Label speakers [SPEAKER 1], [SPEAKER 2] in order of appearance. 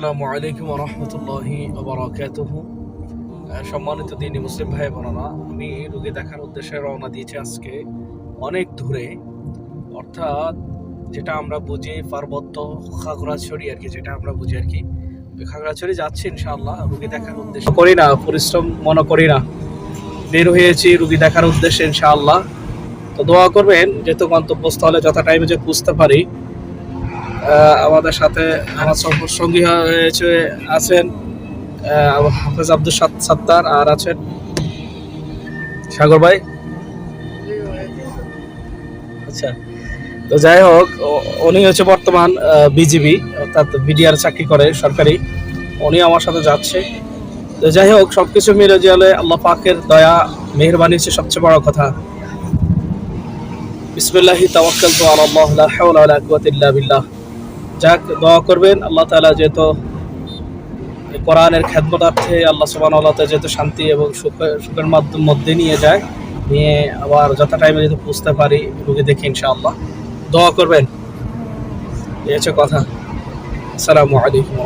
[SPEAKER 1] আসসালামু আলাইকুম ওয়া রাহমাতুল্লাহি ওয়া বারাকাতুহু। সম্মানিত দিনী মুসলিম ভাই বোনেরা, আমি রোগী দেখার উদ্দেশ্যে রওনা দিয়েছি আজকে অনেক দূরে, অর্থাৎ যেটা আমরা বুঝি পার্বত্য খাগড়াছড়ি আর কি, যেটা আমরা বুঝি আর কি, ওই খাগড়াছড়ি যাচ্ছি ইনশাআল্লাহ রোগী দেখার উদ্দেশ্যে। করি না পরিশ্রম মনে করি না, বের হয়েছি রোগী দেখার উদ্দেশ্যে ইনশাআল্লাহ। তো দোয়া করবেন যেহেতু গন্তব্যস্থলে যথা টাইমে যে বুঝতে পারি। আমাদের সাথে আমার সঙ্গী হয়েছে আছেন হাফেজ আব্দুল সাত্তার, আর আছেন সাগর ভাই। আচ্ছা, তো যাই হোক, উনি হচ্ছে বর্তমান বিজিবি অর্থাৎ বিডিআর চাকরি করে সরকারি। উনি আমার সাথে যাচ্ছে। তো যাই হোক, সবকিছু মিলে গেলে আল্লাহ পাকের দয়া মেহেরবানি হচ্ছে সবচেয়ে বড় কথা। বিসমিল্লাহি তাওয়াক্কালতু আলাল্লাহ লা হাওলা ওয়ালা কুওয়াতা ইল্লা বিল্লাহ। যাক, দোয়া করবেন আল্লাহ তাআলা যেহেতু কোরআনের খেদমতার্থে আল্লাহ সুবহানাহু ওয়া তাআলা যেহেতু শান্তি এবং সুখের মধ্যে নিয়ে যায়, নিয়ে আবার যথা টাইমে যেহেতু বুঝতে পারি রোগী দেখে ইনশাআল্লাহ। দোয়া করবেন, এই হচ্ছে কথা। আসসালামু আলাইকুম।